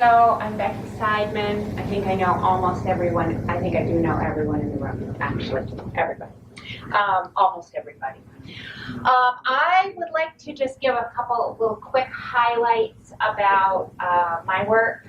So I'm Becky Sideman. I think I know almost everyone. I think I do know everyone in the room, actually, everybody. Almost everybody. I would like to just give a couple little quick highlights about my work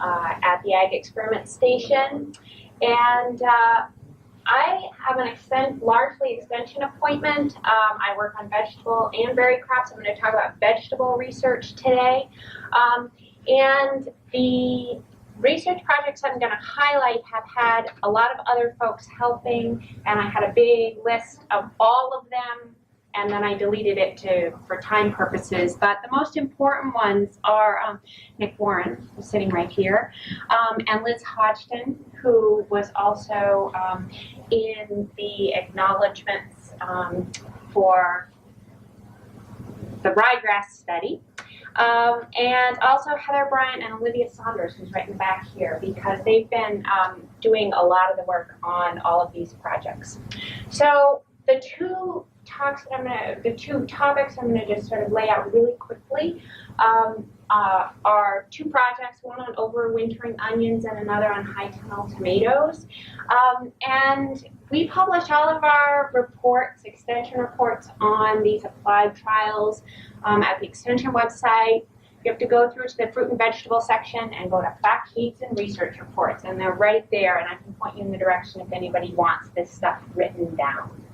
at the Ag Experiment Station. And I have an largely extension appointment. I work on vegetable and berry crops. I'm going to talk about vegetable research today. And the research projects I'm going to highlight have had a lot of other folks helping, and I had a big list of all of them, and then I deleted it for time purposes. But the most important ones are Nick Warren, who's sitting right here, and Liz Hodgson, who was also in the acknowledgments for the ryegrass study. And also Heather Bryant and Olivia Saunders, who's right in the back here, because they've been doing a lot of the work on all of these projects. So the two topics I'm going to just sort of lay out really quickly are two projects, one on overwintering onions and another on high tunnel tomatoes. And we publish all of our reports, extension reports, on these applied trials at the extension website. You have to go through to the fruit and vegetable section and go to fact sheets and research reports, and they're right there, and I can point you in the direction if anybody wants this stuff written down.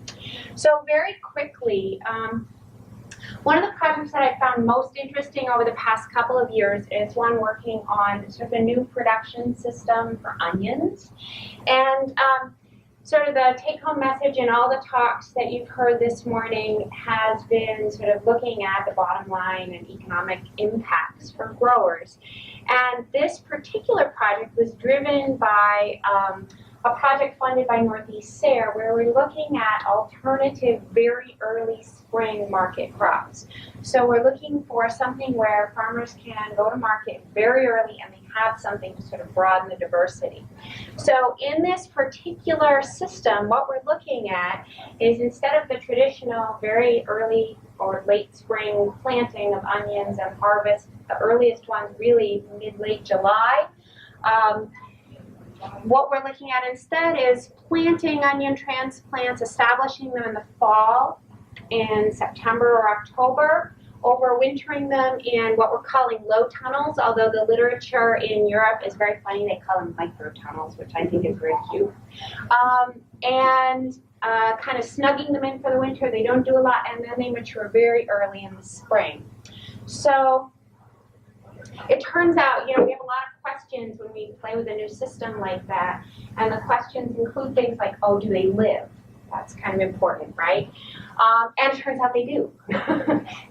So very quickly, one of the projects that I found most interesting over the past couple of years is one working on sort of a new production system for onions. And sort of the take-home message in all the talks that you've heard this morning has been sort of looking at the bottom line and economic impacts for growers. And this particular project was driven by a project funded by Northeast SARE, where we're looking at alternative very early spring market crops. So we're looking for something where farmers can go to market very early and they have something to sort of broaden the diversity. So in this particular system, what we're looking at is, instead of the traditional very early or late spring planting of onions and harvest, the earliest ones really mid-late July, what we're looking at instead is planting onion transplants, establishing them in the fall in September or October, overwintering them in what we're calling low tunnels, although the literature in Europe is very funny. They call them micro tunnels, which I think is very cute. And kind of snugging them in for the winter. They don't do a lot, and then they mature very early in the spring. So it turns out, we have a lot of questions when we play with a new system like that, and the questions include things like, oh, do they live? That's kind of important, right? And it turns out they do.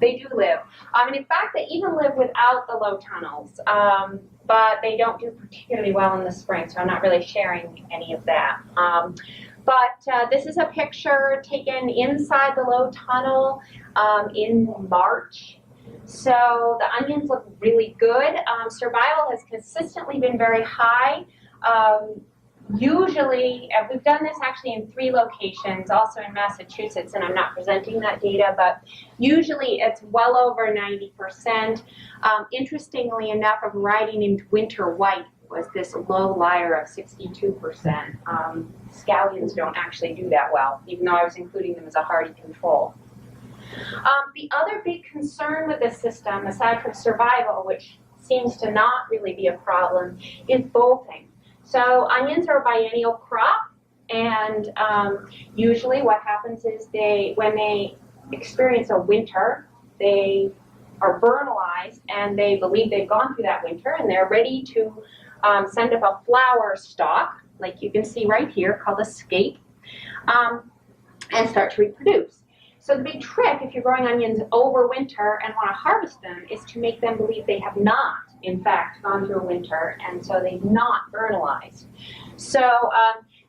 They do live. And in fact, they even live without the low tunnels, but they don't do particularly well in the spring, so I'm not really sharing any of that. But this is a picture taken inside the low tunnel in March. So the onions look really good. Survival has consistently been very high. Usually, we've done this actually in 3 locations, also in Massachusetts, and I'm not presenting that data, but usually it's well over 90%. Interestingly enough, a variety named Winter White was this low liar of 62%. Scallions don't actually do that well, even though I was including them as a hardy control. The other big concern with this system, aside from survival, which seems to not really be a problem, is bolting. So onions are a biennial crop, and usually what happens is when they experience a winter, they are vernalized, and they believe they've gone through that winter, and they're ready to send up a flower stalk, like you can see right here, called a scape, and start to reproduce. So the big trick, if you're growing onions over winter and want to harvest them, is to make them believe they have not, in fact, gone through a winter, and so they've not vernalized. So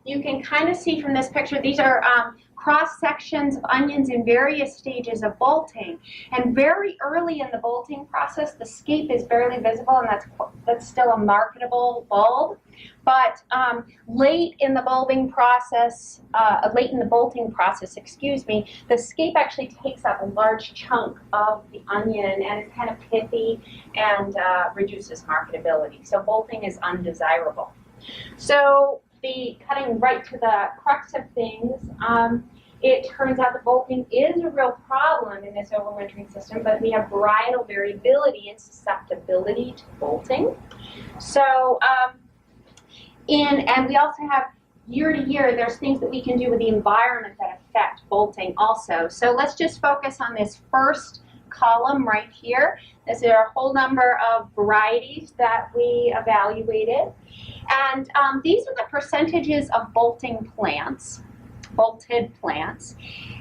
you can kind of see from this picture, these are cross sections of onions in various stages of bolting. And very early in the bolting process, the scape is barely visible, and that's still a marketable bulb. But late in the bolting process, the scape actually takes up a large chunk of the onion, and it's kind of pithy and reduces marketability. So bolting is undesirable. So cutting right to the crux of things, it turns out that bolting is a real problem in this overwintering system, but we have varietal variability and susceptibility to bolting. So, and we also have year to year, there's things that we can do with the environment that affect bolting also. So let's just focus on this first column right here. This is a whole number of varieties that we evaluated. And these are the percentages of bolted plants.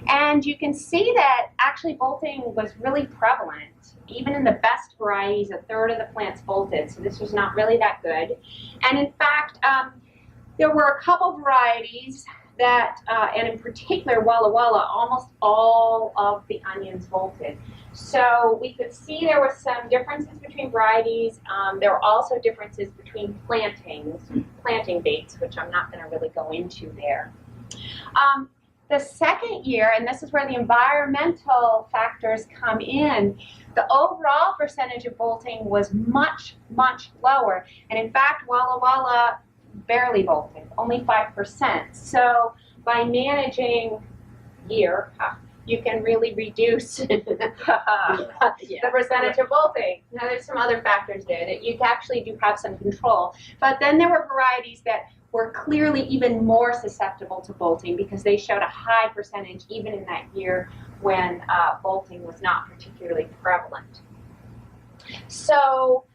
And you can see that actually bolting was really prevalent. Even in the best varieties, a third of the plants bolted, so this was not really that good. And in fact, there were a couple varieties that, and in particular Walla Walla, almost all of the onions bolted. So we could see there were some differences between varieties. There were also differences between planting dates, which I'm not going to really go into there. The second year, and this is where the environmental factors come in, the overall percentage of bolting was much, much lower. And in fact, Walla Walla barely bolted, only 5%. So by managing year, you can really reduce the percentage of bolting. Now there's some other factors there that you actually do have some control. But then there were varieties that were clearly even more susceptible to bolting because they showed a high percentage even in that year when bolting was not particularly prevalent. So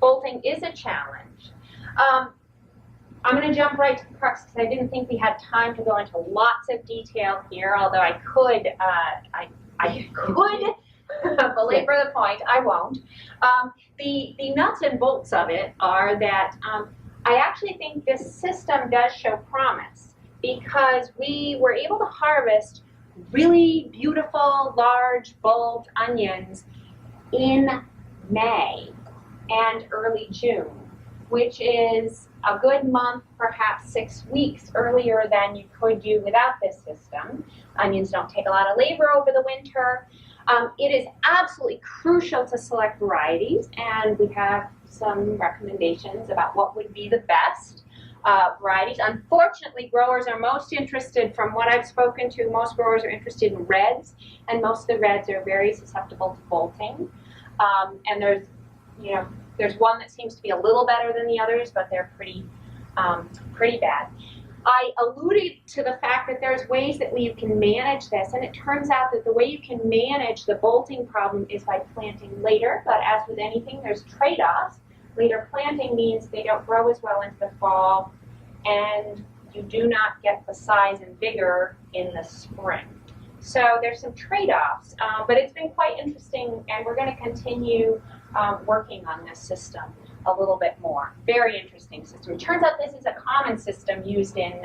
bolting is a challenge. I'm going to jump right to the crux because I didn't think we had time to go into lots of detail here, although I could belabor the point. I won't. The nuts and bolts of it are that I actually think this system does show promise because we were able to harvest really beautiful, large, bulbed onions in May and early June, which is a good month, perhaps 6 weeks earlier than you could do without this system. Onions don't take a lot of labor over the winter. It is absolutely crucial to select varieties, and we have some recommendations about what would be the best varieties. Unfortunately, growers are most interested, from what I've spoken to, most growers are interested in reds, and most of the reds are very susceptible to bolting. And there's one that seems to be a little better than the others, but they're pretty bad. I alluded to the fact that there's ways that you can manage this, and it turns out that the way you can manage the bolting problem is by planting later, but as with anything, there's trade-offs. Later planting means they don't grow as well into the fall, and you do not get the size and vigor in the spring. So there's some trade-offs, but it's been quite interesting, and we're going to continue working on this system a little bit more. Very interesting system. It turns out this is a common system used in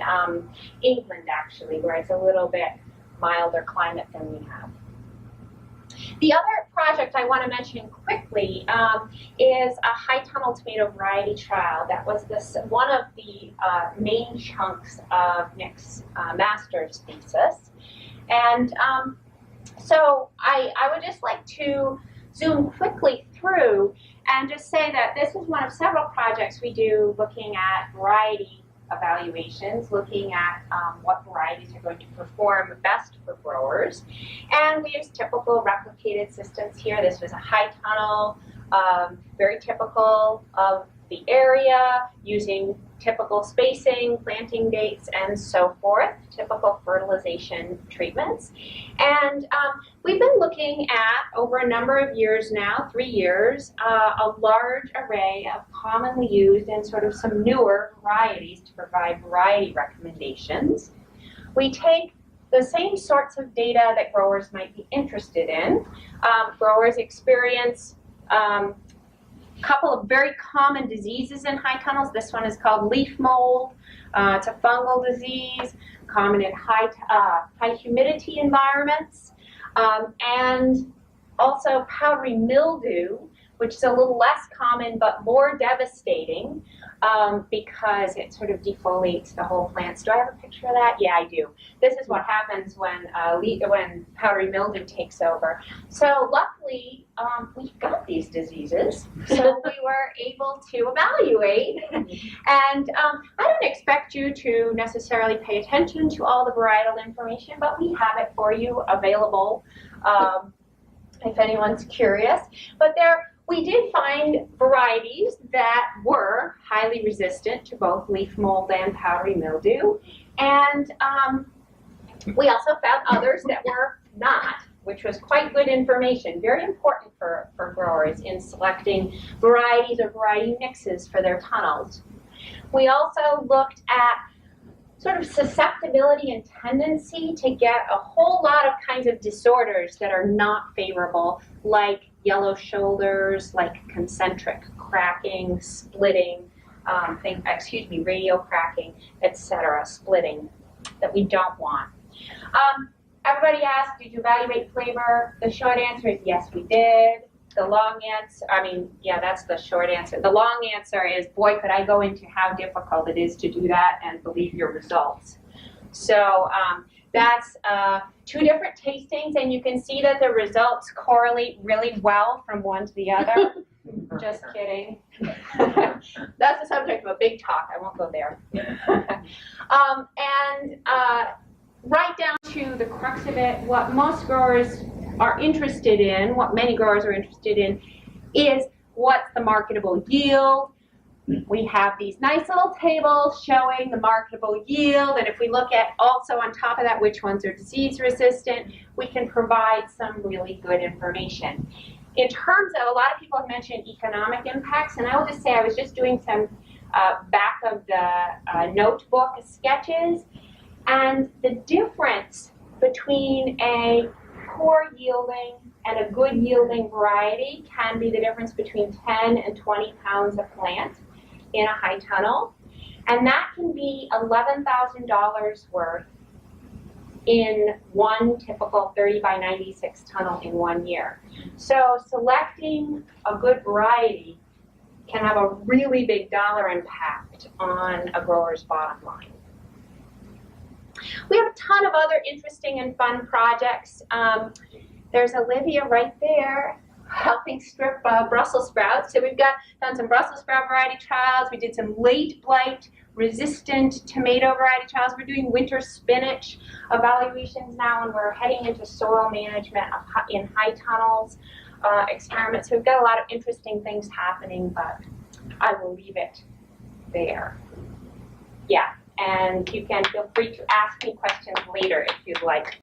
England, actually, where it's a little bit milder climate than we have. The other project I want to mention quickly is a high tunnel tomato variety trial. That was one of the main chunks of Nick's master's thesis. And so I would just like to zoom quickly through and just say that this is one of several projects we do looking at variety evaluations, looking at what varieties are going to perform best for growers. And we use typical replicated systems here. This was a high tunnel, very typical of the area, using typical spacing, planting dates, and so forth, typical fertilization treatments. And we've been looking at, over a number of years now, 3 years, a large array of commonly used and sort of some newer varieties to provide variety recommendations. We take the same sorts of data that growers might be interested in. Growers experience couple of very common diseases in high tunnels. This one is called leaf mold. It's a fungal disease, common in high humidity environments. And also powdery mildew, which is a little less common but more devastating because it sort of defoliates the whole plants. Do I have a picture of that? Yeah, I do. This is what happens when powdery mildew takes over. So luckily, we got these diseases, so we were able to evaluate. And I don't expect you to necessarily pay attention to all the varietal information, but we have it for you available if anyone's curious. But we did find varieties that were highly resistant to both leaf mold and powdery mildew. And we also found others that were not, which was quite good information. Very important for growers in selecting varieties or variety mixes for their tunnels. We also looked at sort of susceptibility and tendency to get a whole lot of kinds of disorders that are not favorable, like yellow shoulders, like concentric cracking, splitting, radial cracking, etc., splitting that we don't want. Everybody asked, did you evaluate flavor? The short answer is yes, we did. The long answer, that's the short answer. The long answer is, boy, could I go into how difficult it is to do that and believe your results. So that's 2 different tastings, and you can see that the results correlate really well from one to the other. Just kidding. That's the subject of a big talk. I won't go there. Right down to the crux of it, what most growers are interested in, what many growers are interested in, is what's the marketable yield. We have these nice little tables showing the marketable yield, and if we look at also on top of that which ones are disease resistant, we can provide some really good information. In terms of, a lot of people have mentioned economic impacts, and I will just say I was just doing some back of the notebook sketches, and the difference between a poor yielding and a good yielding variety can be the difference between 10 and 20 pounds of plant in a high tunnel. And that can be $11,000 worth in one typical 30 by 96 tunnel in 1 year. So selecting a good variety can have a really big dollar impact on a grower's bottom line. We have a ton of other interesting and fun projects. There's Olivia right there helping strip Brussels sprouts. So we've done some Brussels sprout variety trials. We did some late blight resistant tomato variety trials. We're doing winter spinach evaluations now, and we're heading into soil management in high tunnels experiments. So we've got a lot of interesting things happening, but I will leave it there. Yeah. And you can feel free to ask me questions later if you'd like.